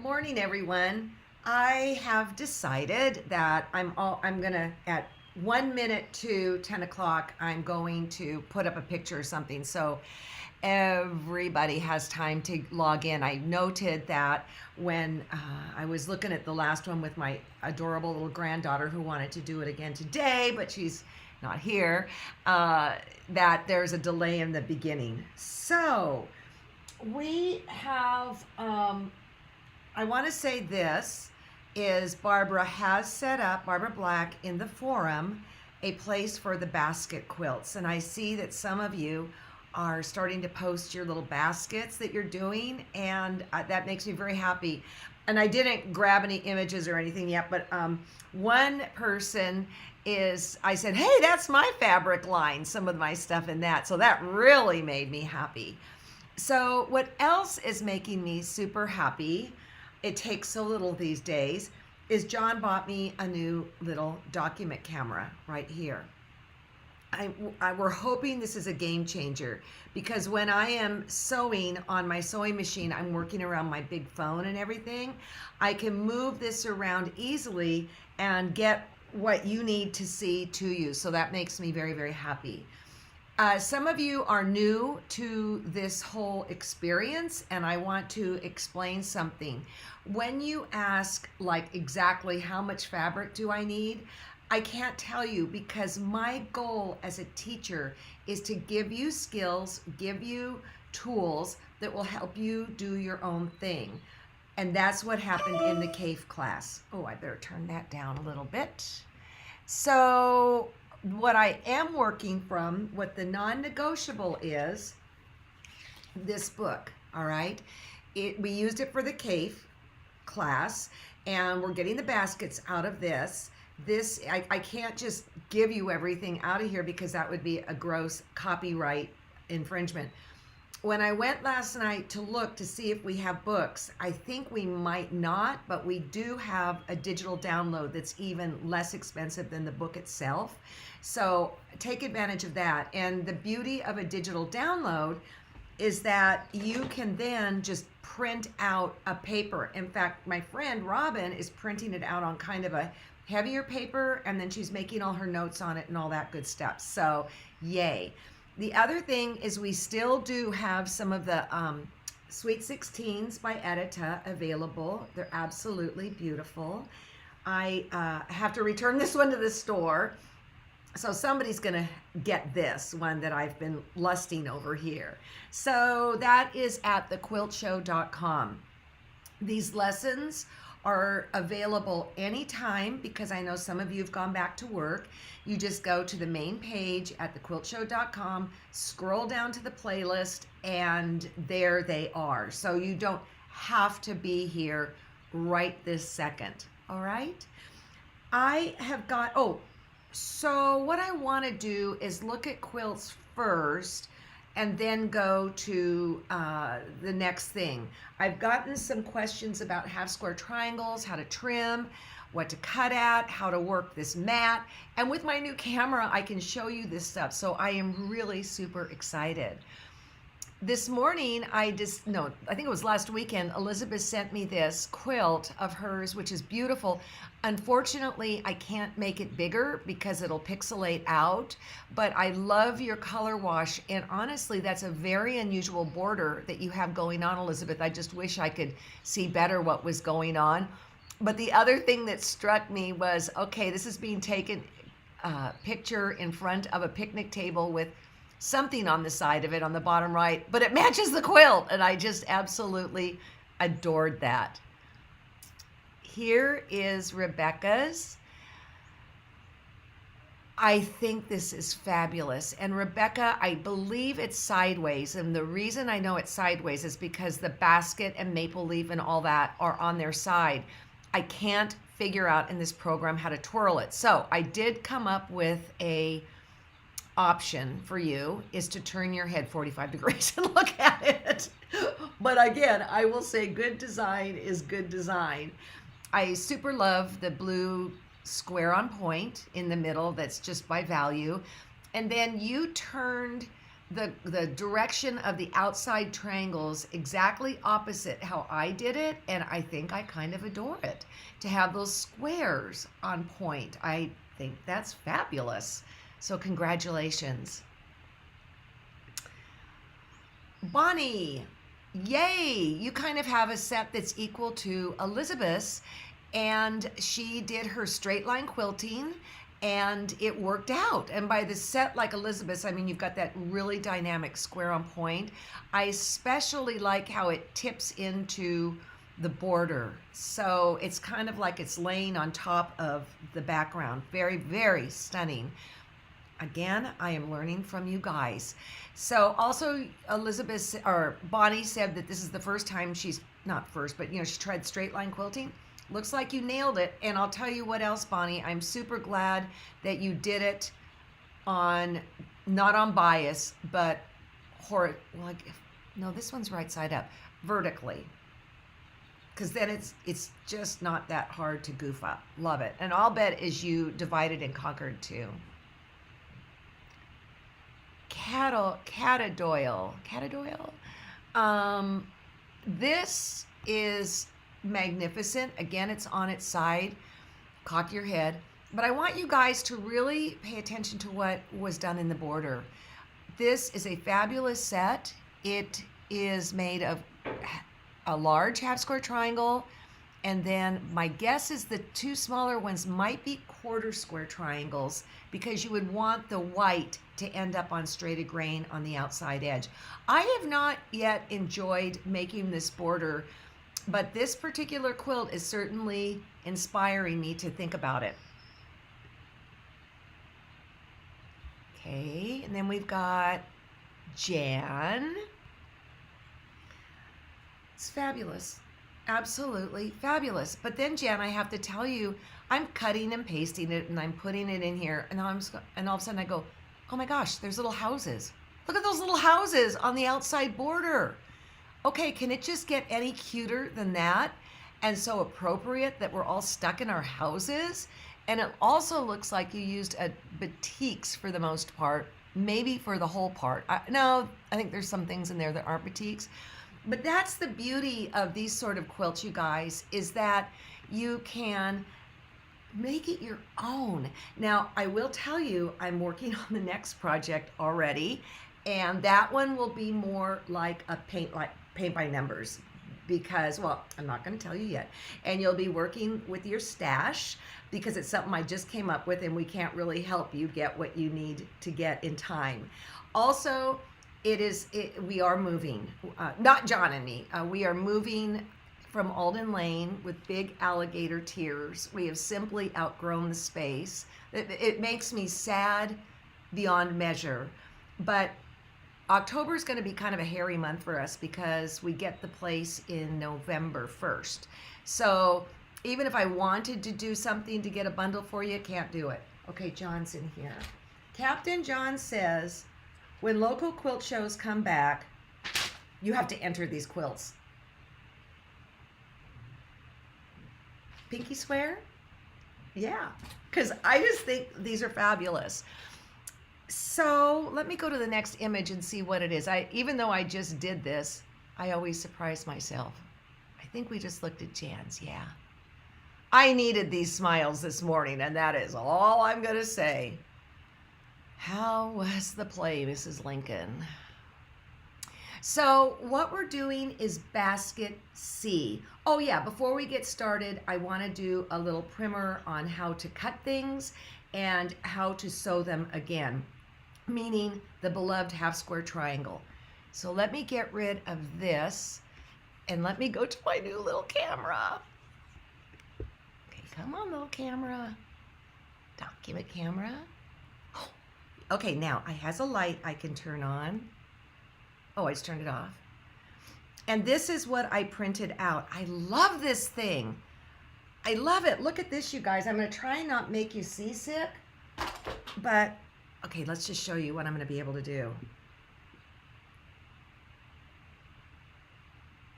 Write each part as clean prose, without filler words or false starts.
morning, everyone. I have decided that I'm gonna at 1 minute to 10 o'clock. I'm going to put up a picture or something so everybody has time to log in. I noted that when I was looking at the last one with my adorable little granddaughter who wanted to do it again today, but she's not here, that there's a delay in the beginning. So we have, I want to say this is Barbara has set up, Barbara Black, in the forum, a place for the basket quilts. And I see that some of you are starting to post your little baskets that you're doing, and that makes me very happy. And I didn't grab any images or anything yet, but one person I said, hey, that's my fabric line, some of my stuff in that. So that really made me happy. So what else is making me super happy, it takes so little these days, is John bought me a new little document camera right here. We're hoping this is a game changer, because when I am sewing on my sewing machine, I'm working around my big phone and everything. I can move this around easily and get what you need to see to you. So that makes me very, very happy. Some of you are new to this whole experience, and I want to explain something. When you ask, like, exactly how much fabric do I need, I can't tell you, because my goal as a teacher is to give you skills, give you tools that will help you do your own thing. And that's what happened in the cave class. Oh, I better turn that down a little bit. So what I am working from, what the non-negotiable is, this book, all right? We used it for the cave class, and we're getting the baskets out of this. I can't just give you everything out of here, because that would be a gross copyright infringement. When I went last night to look to see if we have books, I think we might not, but we do have a digital download that's even less expensive than the book itself. So take advantage of that. And the beauty of a digital download is that you can then just print out a paper. In fact, my friend Robin is printing it out on kind of a heavier paper, and then she's making all her notes on it and all that good stuff. So yay. The other thing is we still do have some of the Sweet 16s by Edyta available. They're absolutely beautiful. I have to return this one to the store, so somebody's gonna get this one that I've been lusting over here. So that is at thequiltshow.com. These lessons are available anytime, because I know some of you have gone back to work. You just go to the main page at thequiltshow.com, scroll down to the playlist, and there they are. So you don't have to be here right this second, all right? So what I want to do is look at quilts first, and then go to the next thing. I've gotten some questions about half square triangles, how to trim, what to cut at, how to work this mat. And with my new camera, I can show you this stuff. So I am really super excited. This morning, I think it was last weekend, Elizabeth sent me this quilt of hers, which is beautiful. Unfortunately, I can't make it bigger because it'll pixelate out, but I love your color wash. And honestly, that's a very unusual border that you have going on, Elizabeth. I just wish I could see better what was going on. But the other thing that struck me was, okay, this is being taken picture in front of a picnic table with something on the side of it on the bottom right, but it matches the quilt, and I just absolutely adored that. Here is Rebecca's. I think this is fabulous. And Rebecca, I believe it's sideways, and the reason I know it's sideways is because the basket and maple leaf and all that are on their side. I can't figure out in this program how to twirl it. So I did come up with a option for you, is to turn your head 45 degrees and look at it. But again, I will say good design is good design. I super love the blue square on point in the middle that's just by value. And then you turned the direction of the outside triangles exactly opposite how I did it, and I think I kind of adore it. To have those squares on point, I think that's fabulous. So congratulations. Bonnie, yay! You kind of have a set that's equal to Elizabeth's, and she did her straight line quilting and it worked out. And by the set like Elizabeth's, I mean, you've got that really dynamic square on point. I especially like how it tips into the border. So it's kind of like it's laying on top of the background. Very, very stunning. Again, I am learning from you guys. So also Elizabeth or Bonnie said that this is the first time she's, not first, but you know, she tried straight line quilting. Looks like you nailed it. And I'll tell you what else, Bonnie, I'm super glad that you did it on, not on bias, but no, this one's right side up, vertically. Because then it's just not that hard to goof up. Love it. And I'll bet as you divided and conquered too. Catadoyle. This is magnificent. Again, it's on its side. Cock your head. But I want you guys to really pay attention to what was done in the border. This is a fabulous set. It is made of a large half square triangle, and then my guess is the two smaller ones might be quarter square triangles, because you would want the white to end up on straighted grain on the outside edge. I have not yet enjoyed making this border, but this particular quilt is certainly inspiring me to think about it. Okay, and then we've got Jan. It's fabulous. Absolutely fabulous. But then, Jan, I have to tell you, I'm cutting and pasting it and I'm putting it in here, and all of a sudden I go, oh my gosh, there's little houses. Look at those little houses on the outside border. Okay, can it just get any cuter than that? And so appropriate that we're all stuck in our houses. And it also looks like you used batiks for the most part, maybe for the whole part. No, I think there's some things in there that aren't batiks. But that's the beauty of these sort of quilts, you guys, is that you can make it your own. Now, I will tell you, I'm working on the next project already, and that one will be more like a paint by numbers, because, well, I'm not going to tell you yet. And you'll be working with your stash, because it's something I just came up with, and we can't really help you get what you need to get in time. Also, we are moving, not John and me, we are moving from Alden Lane with big alligator tears. We have simply outgrown the space. It makes me sad beyond measure, but October is going to be kind of a hairy month for us because we get the place in November 1st. So even if I wanted to do something to get a bundle for you, can't do it. Okay, John's in here. Captain John says, when local quilt shows come back, you have to enter these quilts. Pinky swear? Yeah, because I just think these are fabulous. So let me go to the next image and see what it is. Even though I just did this, I always surprise myself. I think we just looked at Jan's, yeah. I needed these smiles this morning, and that is all I'm going to say. How was the play, Mrs. Lincoln? So what we're doing is basket C. Oh yeah, before we get started, I want to do a little primer on how to cut things and how to sew them again, meaning the beloved half square triangle. So let me get rid of this and let me go to my new little camera. Okay, come on, little camera. Document camera. Okay, now it has a light I can turn on. Oh, I just turned it off. And this is what I printed out. I love this thing. I love it. Look at this, you guys. I'm going to try and not make you seasick, but okay, let's just show you what I'm going to be able to do.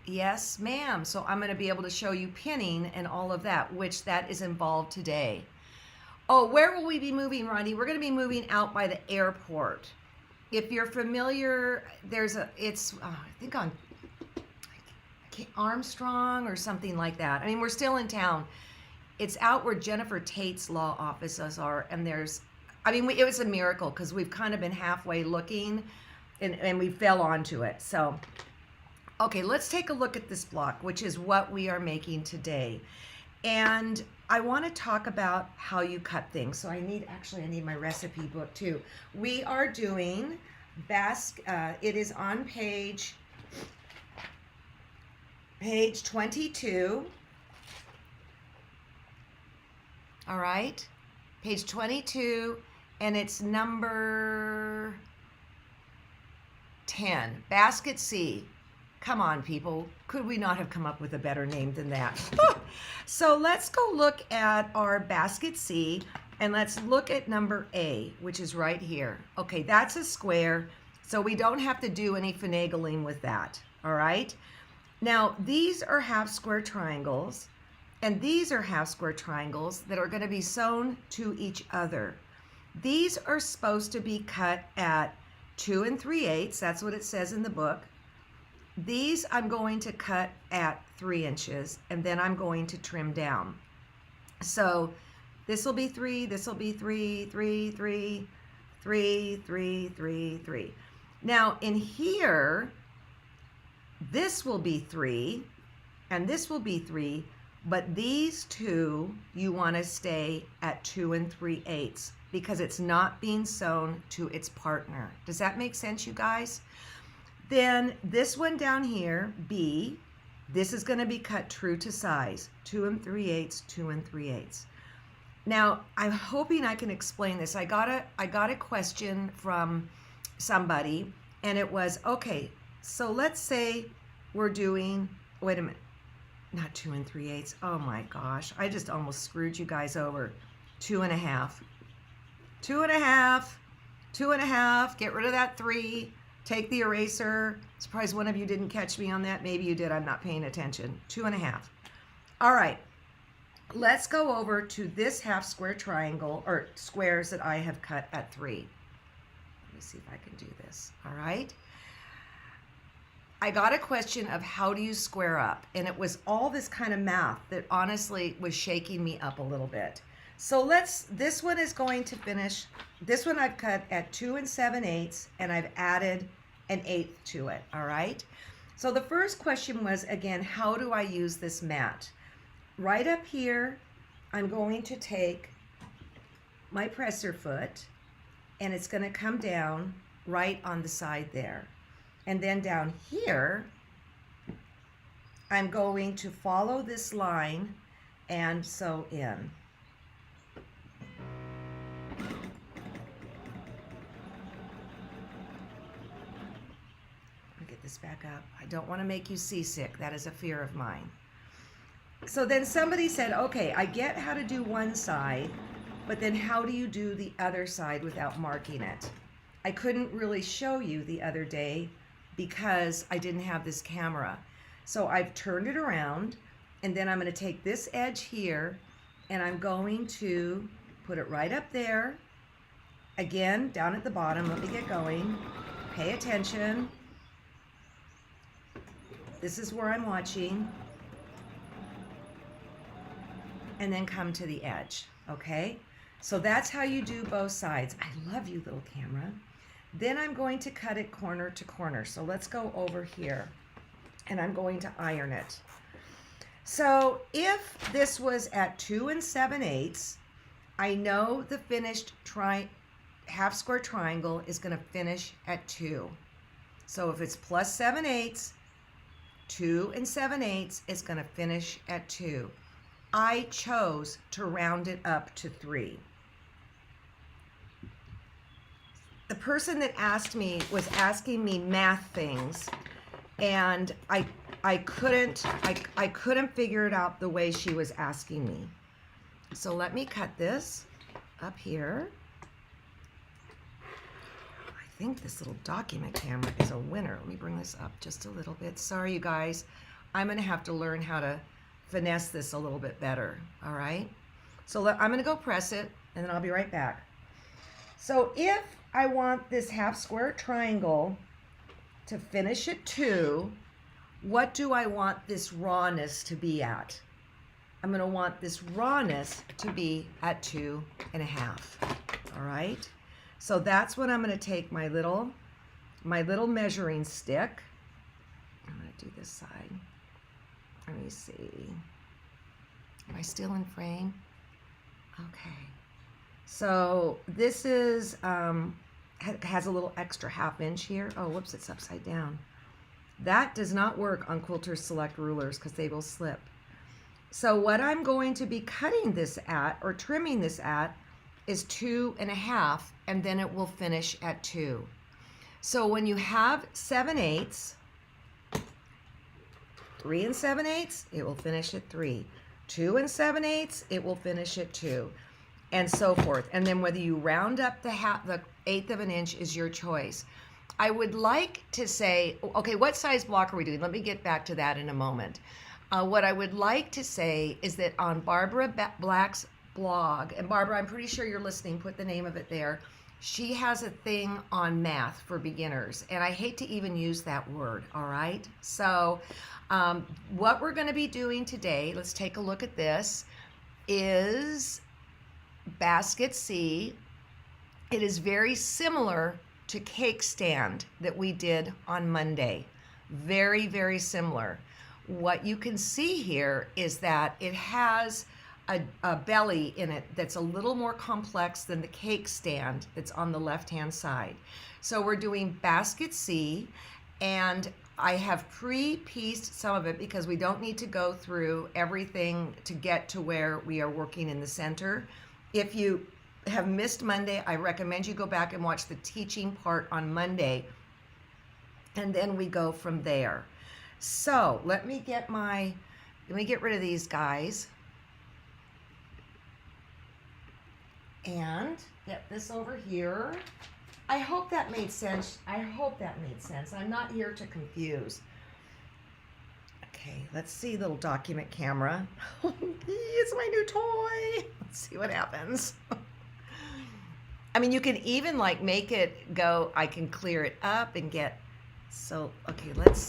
Yes, ma'am. So I'm going to be able to show you pinning and all of that, which that is involved today. Oh, where will we be moving, Ronnie? We're going to be moving out by the airport. if you're familiar, there's a, it's, I think on Armstrong or something like that. I mean, we're still in town. It's out where Jennifer Tate's law offices are, and there's, I mean, it was a miracle because we've kind of been halfway looking, and we fell onto it. So, okay, let's take a look at this block, which is what we are making today. And I want to talk about how you cut things. So I need my recipe book too. We are doing it is on page 22. All right, page 22, and it's number 10, basket C. Come on, people. Could we not have come up with a better name than that? So let's go look at our basket C, and let's look at number A, which is right here. Okay, that's a square, so we don't have to do any finagling with that, all right? Now, these are half square triangles, and these are half square triangles that are going to be sewn to each other. These are supposed to be cut at 2 3/8. That's what it says in the book. These I'm going to cut at 3 inches, and then I'm going to trim down. So this will be 3, this will be 3, 3, 3, 3, 3, 3, 3. Now in here, this will be 3, and this will be 3, but these two you want to stay at 2 3/8 because it's not being sewn to its partner. Does that make sense, you guys? Then this one down here, B, this is going to be cut true to size, 2 3/8, 2 3/8. Now, I'm hoping I can explain this. I got a question from somebody, and it was, okay, so let's say we're doing, wait a minute, not 2 3/8. Oh my gosh, I just almost screwed you guys over. 2 1/2, 2 1/2, 2 1/2. Get rid of that 3. Take the eraser. Surprised one of you didn't catch me on that. Maybe you did. I'm not paying attention. 2 1/2. All right. Let's go over to this half square triangle or squares that I have cut at 3. Let me see if I can do this. All right. I got a question of how do you square up, and it was all this kind of math that honestly was shaking me up a little bit. So this one is going to finish, this one I've cut at 2 7/8, and I've added an 1/8 to it, all right? So the first question was, again, how do I use this mat? Right up here, I'm going to take my presser foot, and it's gonna come down right on the side there. And then down here, I'm going to follow this line and sew in. Get this back up. I don't want to make you seasick. That is a fear of mine. So then somebody said, okay, I get how to do one side, but then how do you do the other side without marking it? I couldn't really show you the other day because I didn't have this camera. So I've turned it around, and then I'm going to take this edge here, and I'm going to put it right up there. Again, down at the bottom, let me get going. Pay attention. This is where I'm watching. And then come to the edge, okay? So that's how you do both sides. I love you, little camera. Then I'm going to cut it corner to corner. So let's go over here, and I'm going to iron it. So if this was at 2 7/8, I know the finished half square triangle is going to finish at 2. So if it's plus 7/8, 2 7/8 is going to finish at 2. I chose to round it up to 3. The person that asked me was asking me math things, and I couldn't figure it out the way she was asking me. So let me cut this up here. I think this little document camera is a winner. Let me bring this up just a little bit. Sorry, you guys. I'm going to have to learn how to finesse this a little bit better, all right? So I'm going to go press it, and then I'll be right back. So if I want this half square triangle to finish at 2, what do I want this rawness to be at? I'm going to want this rawness to be at 2.5. All right. So that's what I'm going to take my little measuring stick. I'm going to do this side. Let me see. Am I still in frame? Okay. So this is has a little extra 1/2 inch here. Oh, whoops, it's upside down. That does not work on Quilters Select rulers because they will slip. So what I'm going to be cutting this at, or trimming this at, is 2.5, and then it will finish at 2. So when you have 7/8, 3 7/8, it will finish at 3. 2 7/8, it will finish at 2, and so forth. And then whether you round up the 1/8 of an inch is your choice. I would like to say, okay, what size block are we doing? Let me get back to that in a moment. What I would like to say is that on Barbara Black's blog, and Barbara, I'm pretty sure you're listening, put the name of it there. She has a thing on math for beginners, and I hate to even use that word, all right? So what we're going to be doing today, let's take a look at this, is basket C. It is very similar to cake stand that we did on Monday. Very, very similar. What you can see here is that it has a belly in it that's a little more complex than the cake stand that's on the left-hand side. So we're doing basket C, and I have pre-pieced some of it because we don't need to go through everything to get to where we are working in the center. If you have missed Monday, I recommend you go back and watch the teaching part on Monday, and then we go from there. So let me get rid of these guys and get this over here. I hope that made sense. I'm not here to confuse. Okay, let's see, little document camera. It's my new toy. Let's see what happens. I mean, you can even like make it go, I can clear it up and get, so, okay, I want to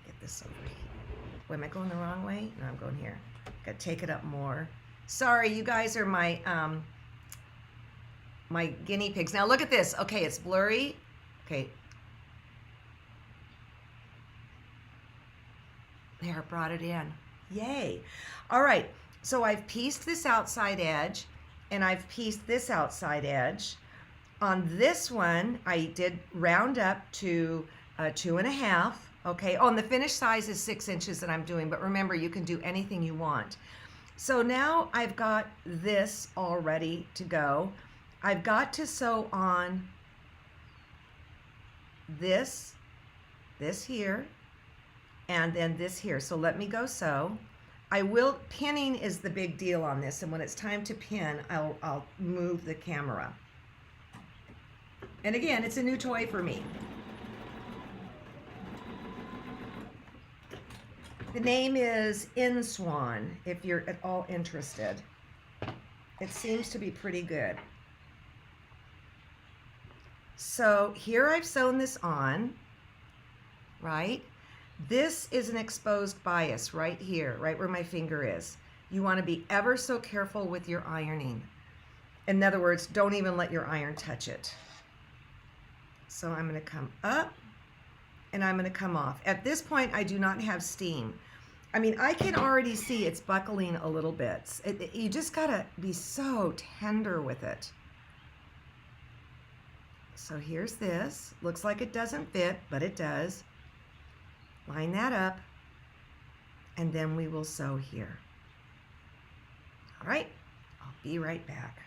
get this over here. Wait, am I going the wrong way? No, I'm going here. Got to take it up more. Sorry, you guys are my, my guinea pigs. Now look at this. Okay, it's blurry. Okay. There, brought it in. Yay. All right, so I've pieced this outside edge, and I've pieced this outside edge. On this one, I did round up to 2.5. Okay, oh, and the finished size is 6 inches that I'm doing, but remember, you can do anything you want. So now I've got this all ready to go. I've got to sew on this here, and then this here. So let me go sew. Pinning is the big deal on this, and when it's time to pin, I'll move the camera. And again, it's a new toy for me. The name is Swan, if you're at all interested. It seems to be pretty good. So here I've sewn this on, right? This is an exposed bias right here, right where my finger is. You want to be ever so careful with your ironing. In other words, don't even let your iron touch it. So I'm going to come up and I'm going to come off. At this point, I do not have steam. I mean, I can already see it's buckling a little bit. You just got to be so tender with it. So here's this. Looks like it doesn't fit, but it does. Line that up, and then we will sew here. All right, I'll be right back.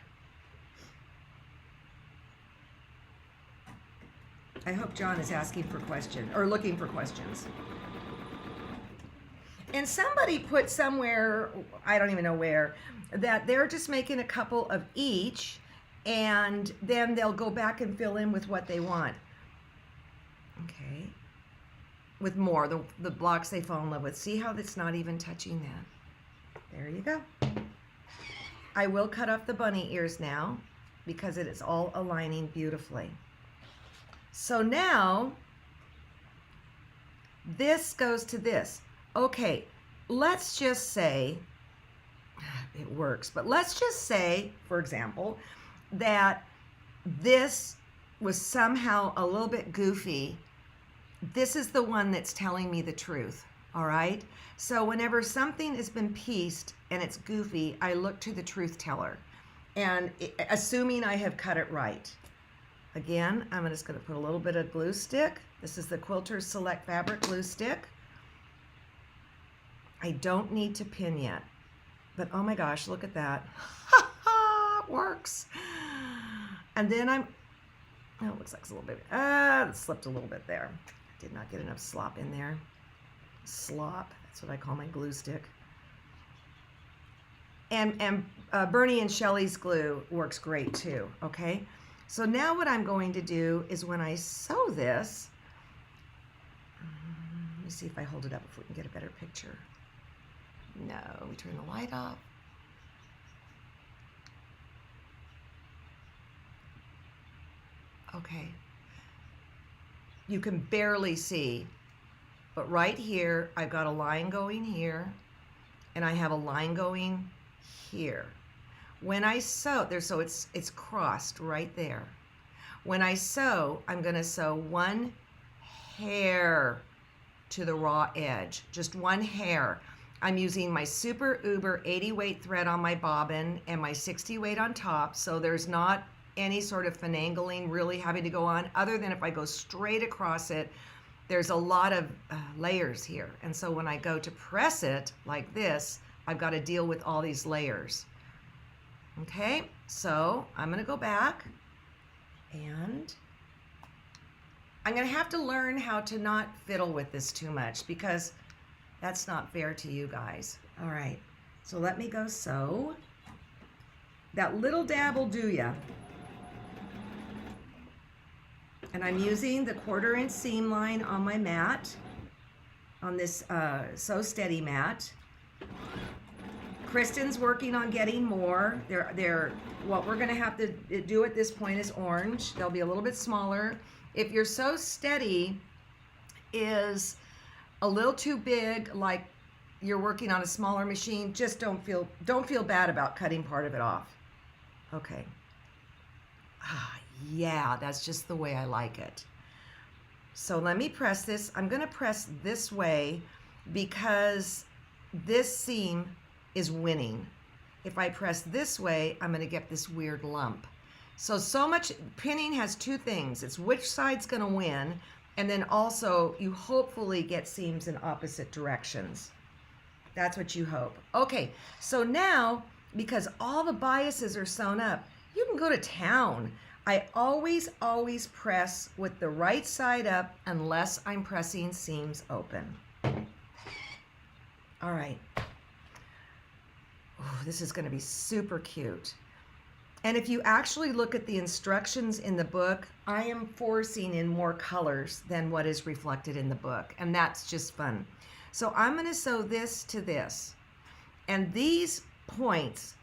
I hope John is asking for questions, or looking for questions. And somebody put somewhere, I don't even know where, that they're just making a couple of each, and then they'll go back and fill in with what they want. Okay. With more, the blocks they fall in love with. See how it's not even touching that? There you go. I will cut off the bunny ears now. because it is all aligning beautifully. So now this goes to this. Okay, let's just say it works, but let's just say, for example, that this was somehow a little bit goofy. This is the one that's telling me the truth, all right? So whenever something has been pieced and it's goofy, I look to the truth teller, and assuming I have cut it right. Again, I'm just going to put a little bit of glue stick. This is the Quilter's Select Fabric Glue Stick. I don't need to pin yet, but oh my gosh, look at that. It works. And then oh, it looks like it's a little bit, it slipped a little bit there. I did not get enough slop in there. Slop, that's what I call my glue stick. And Bernie and Shelley's glue works great too, okay? So now what I'm going to do is when I sew this, let me see if I hold it up if we can get a better picture. No, we turn the light off. Okay. You can barely see, but right here, I've got a line going here, and I have a line going here. When I sew, so it's crossed right there. When I sew, I'm gonna sew one hair to the raw edge, just one hair. I'm using my Super Uber 80 weight thread on my bobbin and my 60 weight on top, so there's not any sort of finagling really having to go on, other than if I go straight across it, there's a lot of layers here. And so when I go to press it like this, I've got to deal with all these layers. Okay, so I'm gonna go back, and I'm gonna have to learn how to not fiddle with this too much, because that's not fair to you guys. All right, so let me go sew. That little dab will do ya. And I'm using the 1/4 inch seam line on my mat, on this Sew Steady mat. Kristen's working on getting more. What we're gonna have to do at this point is orange. They'll be a little bit smaller. If your Sew Steady is a little too big, like you're working on a smaller machine, just don't feel bad about cutting part of it off. Okay. Yeah, that's just the way I like it. So let me press this. I'm gonna press this way because this seam is winning. If I press this way, I'm gonna get this weird lump. So much pinning has two things. It's which side's gonna win, and then also you hopefully get seams in opposite directions. That's what you hope. Okay, so now, because all the biases are sewn up, you can go to town. I always press with the right side up unless I'm pressing seams open. All right. Oh, this is going to be super cute. And if you actually look at the instructions in the book, I am forcing in more colors than what is reflected in the book, and that's just fun. So I'm going to sew this to this, and these points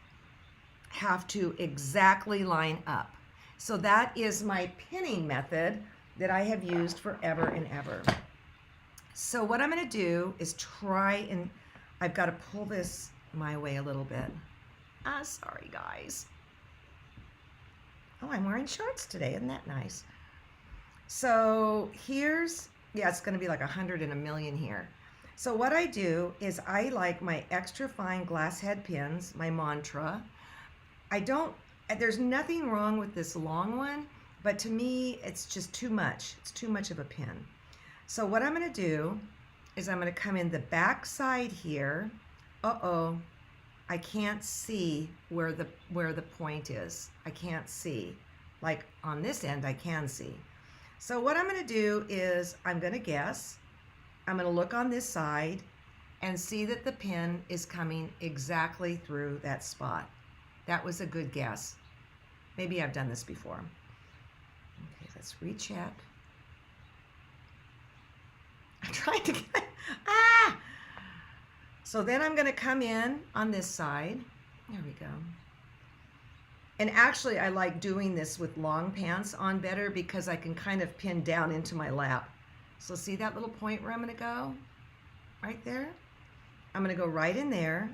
have to exactly line up. So that is my pinning method that I have used forever and ever. So what I'm going to do is try, and I've got to pull this my way a little bit. Sorry guys. Oh, I'm wearing shorts today. Isn't that nice? So here's, yeah, it's going to be like 100 in a million here. So what I do is I like my extra fine glass head pins, my Mantra. There's nothing wrong with this long one, but to me, it's just too much. It's too much of a pin. So what I'm going to do is I'm going to come in the back side here. Uh-oh, I can't see where the point is. I can't see. Like on this end, I can see. So what I'm going to do is I'm going to guess. I'm going to look on this side and see that the pin is coming exactly through that spot. That was a good guess. Maybe I've done this before. Okay, let's recheck. I'm trying to get, So then I'm going to come in on this side. There we go. And actually, I like doing this with long pants on better because I can kind of pin down into my lap. So see that little point where I'm going to go? Right there? I'm going to go right in there.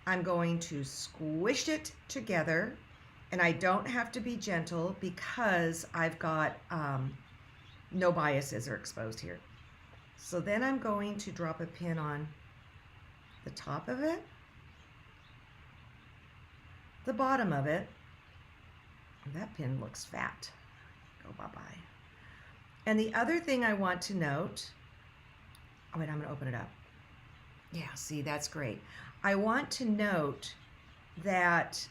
I'm going to squish it together, and I don't have to be gentle because I've got no biases are exposed here. So then I'm going to drop a pin on the top of it, the bottom of it. That pin looks fat. Go bye-bye. And the other thing I want to note, oh wait, I'm going to open it up. Yeah, see, that's great. I want to note that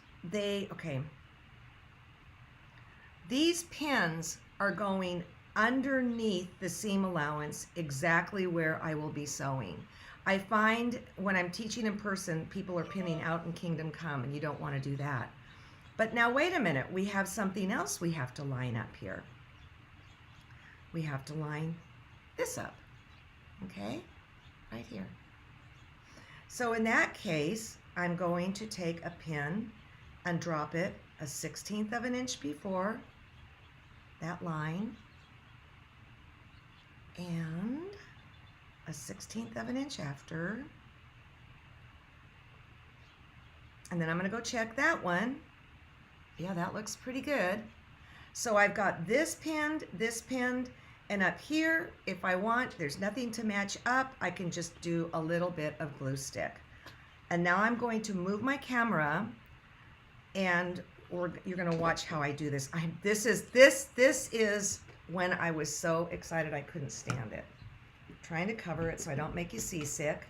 these pins are going underneath the seam allowance exactly where I will be sewing. I find when I'm teaching in person, people are pinning out in Kingdom Come, and you don't want to do that. But now wait a minute, we have something else we have to line up here. We have to line this up, okay? Right here. So in that case, I'm going to take a pin and drop it a 1/16 of an inch before that line and a 1/16 of an inch after. And then I'm going to go check that one. Yeah, that looks pretty good. So I've got this pinned, and up here, if I want, there's nothing to match up, I can just do a little bit of glue stick. And now I'm going to move my camera, and you're going to watch how I do this. This is when I was so excited I couldn't stand it. I'm trying to cover it so I don't make you seasick.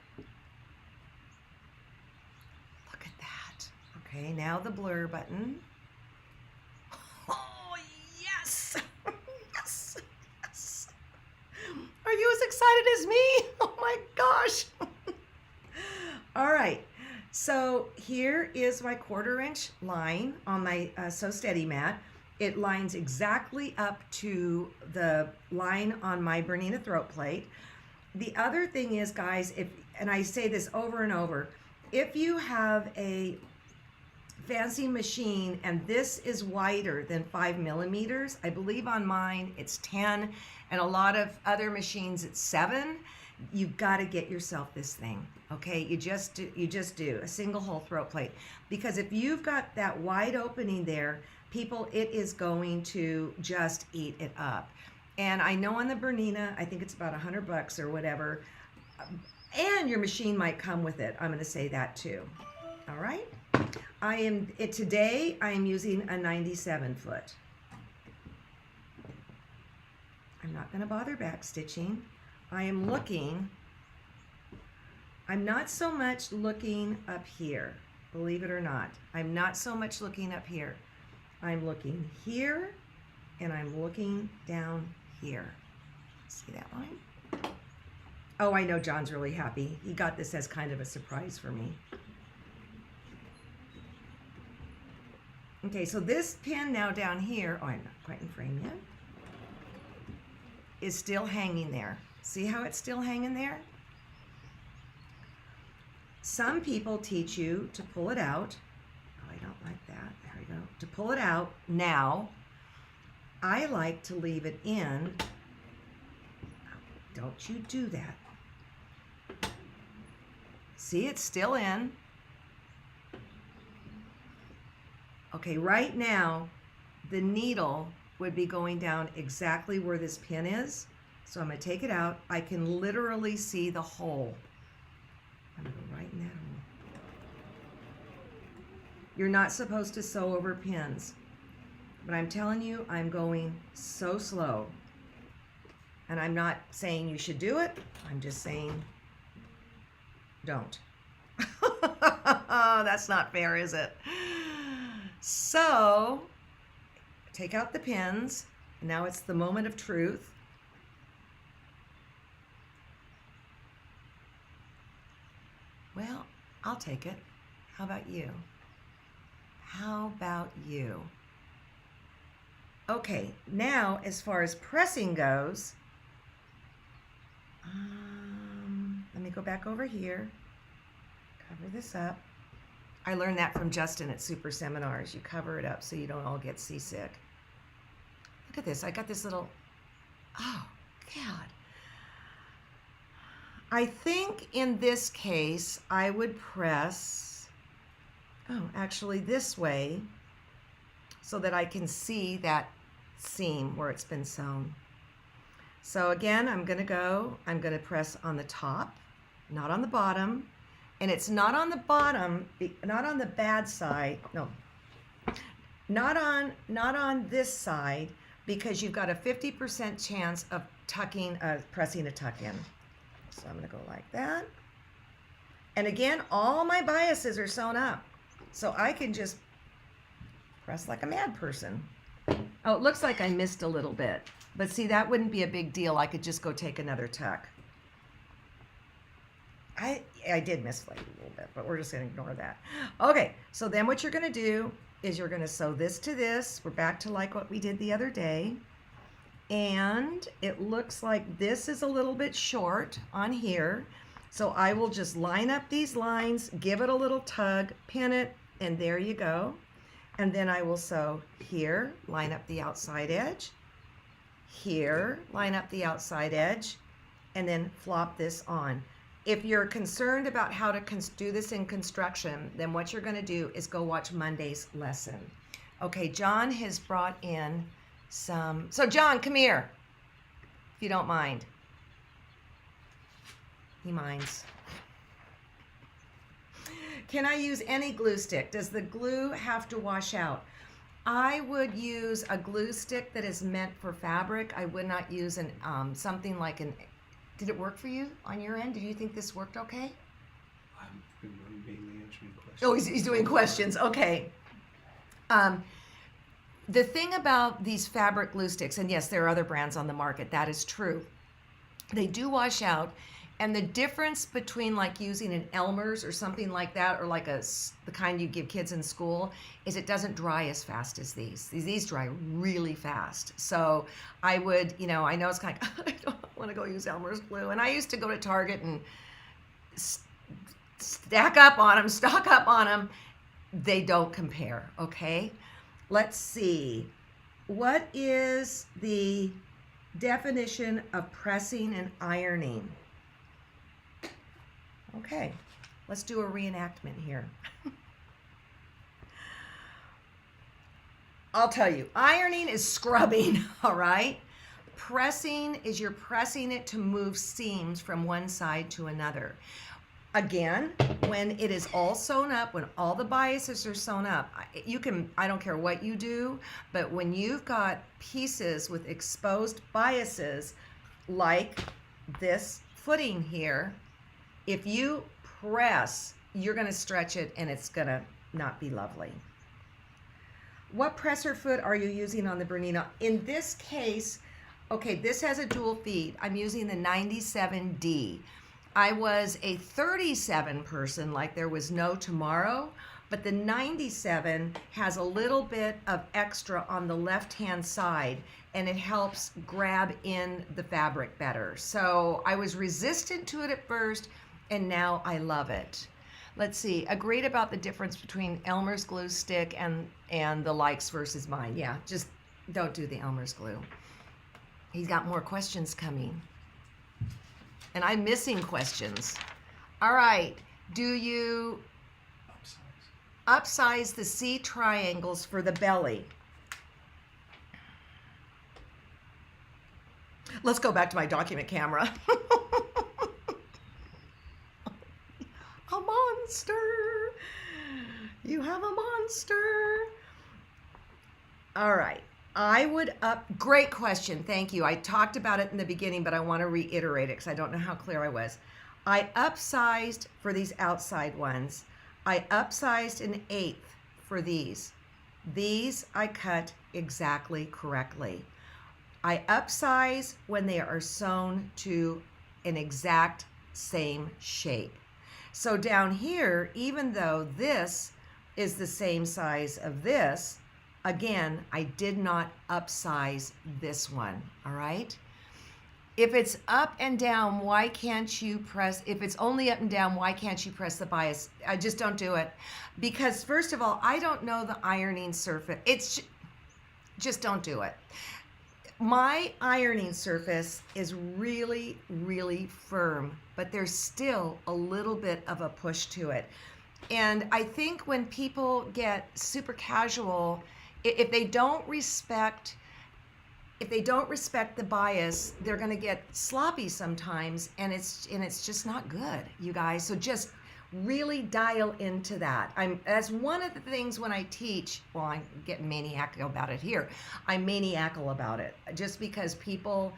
Look at that. Okay, now the blur button. Oh, yes! Yes! Yes! Are you as excited as me? Oh my gosh! All right, so here is my 1/4 inch line on my Sew Steady mat. It lines exactly up to the line on my Bernina throat plate. The other thing is, guys, and I say this over and over, if you have a fancy machine and this is wider than 5 millimeters, I believe on mine it's 10, and a lot of other machines it's 7. You've got to get yourself this thing, okay? You just do a single hole throat plate, because if you've got that wide opening there, people, it is going to just eat it up. And I know on the Bernina, I think it's about $100 or whatever, and your machine might come with it. I'm going to say that too. All right. Today I am using a 97 foot. I'm not going to bother back stitching. I'm not so much looking up here, believe it or not. I'm not so much looking up here. I'm looking here, and I'm looking down here. See that line? Oh, I know John's really happy. He got this as kind of a surprise for me. Okay, so this pin now down here, oh, I'm not quite in frame yet, is still hanging there. See how it's still hanging there? Some people teach you to pull it out. Oh, I don't like that. There we go. To pull it out now. I like to leave it in. Don't you do that. See, it's still in. Okay, right now, the needle would be going down exactly where this pin is. So I'm going to take it out. I can literally see the hole. I'm going to go right in that hole. You're not supposed to sew over pins. But I'm telling you, I'm going so slow. And I'm not saying you should do it. I'm just saying don't. That's not fair, is it? So, take out the pins. Now it's the moment of truth. Well, I'll take it. How about you? How about you? Okay, now as far as pressing goes, let me go back over here, cover this up. I learned that from Justin at Super Seminars. You cover it up so you don't all get seasick. Look at this. I got this little, oh, God. I think in this case, I would press, actually this way, so that I can see that seam where it's been sewn. So again, I'm going to press on the top, not on the bottom. And it's not on the bottom, not on the bad side, no, not on this side, because you've got a 50% chance of pressing a tuck in. So I'm going to go like that. And again, all my biases are sewn up. So I can just press like a mad person. Oh, it looks like I missed a little bit. But see, that wouldn't be a big deal. I could just go take another tuck. I did miss like a little bit, but we're just going to ignore that. Okay, so then what you're going to do is you're going to sew this to this. We're back to like what we did the other day. And it looks like this is a little bit short on here. So I will just line up these lines, give it a little tug, pin it, and there you go. And then I will sew here, line up the outside edge. Here, line up the outside edge, and then flop this on. If you're concerned about how to do this in construction, then what you're going to do is go watch Monday's lesson. Okay, John has brought in some. So John, come here, if you don't mind. He minds. Can I use any glue stick? Does the glue have to wash out? I would use a glue stick that is meant for fabric. I would not use something like an. Did it work for you on your end? Did you think this worked okay? I'm mainly answering questions. Oh, he's doing questions. Okay. The thing about these fabric glue sticks, and yes, there are other brands on the market, that is true. They do wash out. And the difference between like using an Elmer's or something like that, or like the kind you give kids in school, is it doesn't dry as fast as these. These dry really fast. So I would, I know it's kind of, I don't want to go use Elmer's glue. And I used to go to Target and stock up on them. They don't compare, okay? Let's see. What is the definition of pressing and ironing? Okay, let's do a reenactment here. I'll tell you, ironing is scrubbing, all right? Pressing is you're pressing it to move seams from one side to another. Again, when it is all sewn up, when all the biases are sewn up, I don't care what you do, but when you've got pieces with exposed biases, like this footing here, if you press, you're going to stretch it and it's going to not be lovely. What presser foot are you using on the Bernina? In this case, okay, this has a dual feed. I'm using the 97D. I was a 37 person like there was no tomorrow, but the 97 has a little bit of extra on the left-hand side and it helps grab in the fabric better. So I was resistant to it at first, and now I love it. Let's see, agreed about the difference between Elmer's glue stick and the likes versus mine. Yeah, just don't do the Elmer's glue. He's got more questions coming. And I'm missing questions. All right, do you upsize the C triangles for the belly? Let's go back to my document camera. A monster. You have a monster. All right. I would great question. Thank you. I talked about it in the beginning, but I want to reiterate it because I don't know how clear I was. I upsized for these outside ones. I upsized an 1/8 for these. These I cut exactly correctly. I upsize when they are sewn to an exact same shape. So down here, even though this is the same size of this, again, I did not upsize this one, all right? if it's up and down, why can't you press, if it's only up and down, why can't you press the bias? I just don't do it. Because first of all, I don't know the ironing surface. Just don't do it. My ironing surface is really, really firm, but there's still a little bit of a push to it. And I think when people get super casual, if they don't respect the bias, they're going to get sloppy sometimes, and it's just not good, you guys. So just really dial into that. That's one of the things when I teach. Well, I'm getting maniacal about it here. I'm maniacal about it just because people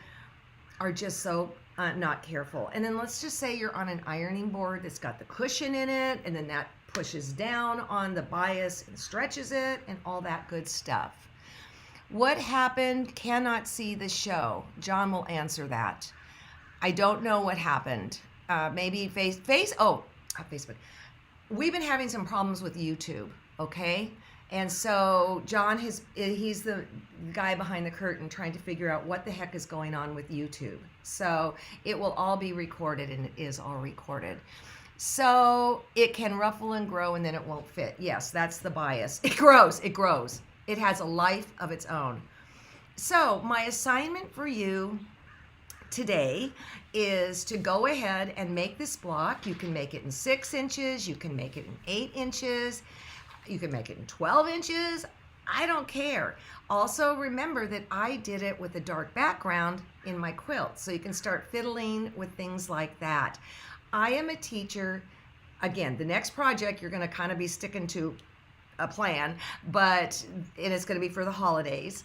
are just so not careful. And then let's just say you're on an ironing board that's got the cushion in it, and then that pushes down on the bias and stretches it and all that good stuff. What happened? Cannot see the show. John will answer that. I don't know what happened. Maybe Facebook. We've been having some problems with YouTube, okay? And so John he's the guy behind the curtain trying to figure out what the heck is going on with YouTube. So it will all be recorded, and it is all recorded. So it can ruffle and grow, and then it won't fit. Yes, that's the bias. It grows. It has a life of its own. So my assignment for you today is to go ahead and make this block. You can make it in 6 inches. You can make it in 8 inches. You can make it in 12 inches. I don't care. Also, remember that I did it with a dark background in my quilt. So you can start fiddling with things like that. I am a teacher. Again, the next project, you're going to kind of be sticking to a plan, and it's going to be for the holidays.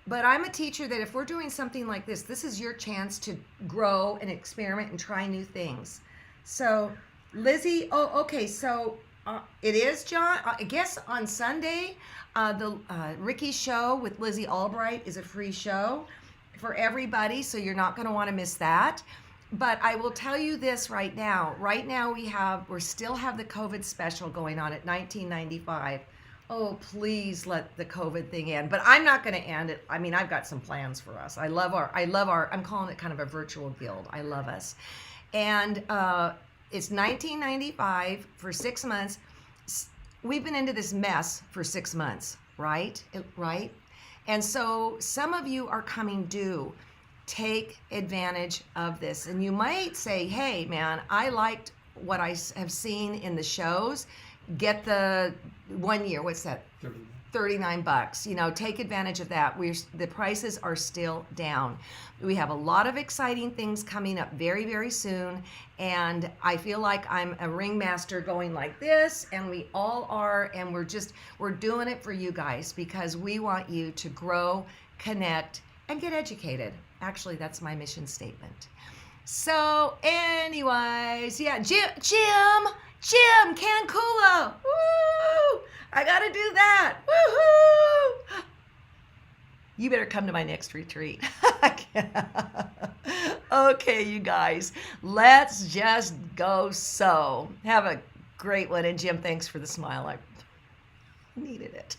But I'm a teacher that if we're doing something like this is your chance to grow and experiment and try new things. So Lizzie, okay, so it is, John, I guess on Sunday, the Ricky show with Lizzie Albright is a free show for everybody, so you're not going to want to miss that. But I will tell you this right now. Right now we still have the COVID special going on at $19.95. Oh, please let the COVID thing end. But I'm not going to end it. I mean, I've got some plans for us. I love our, I'm calling it kind of a virtual guild. I love us. And it's $19.95 for 6 months. We've been into this mess for 6 months, right? Right? And so some of you are coming due. Take advantage of this. And you might say, hey, man, I liked what I have seen in the shows. Get the 1 year. What's that? $39. You know, take advantage of that. The prices are still down. We have a lot of exciting things coming up very, very soon. And I feel like I'm a ringmaster going like this, and we all are. And we're doing it for you guys because we want you to grow, connect, and get educated. Actually, that's my mission statement. So anyways, yeah, Jim, Cancula. Woo! I got to do that. Woohoo! You better come to my next retreat. Okay, you guys, let's just go sew. Have a great one. And Jim, thanks for the smile. I needed it.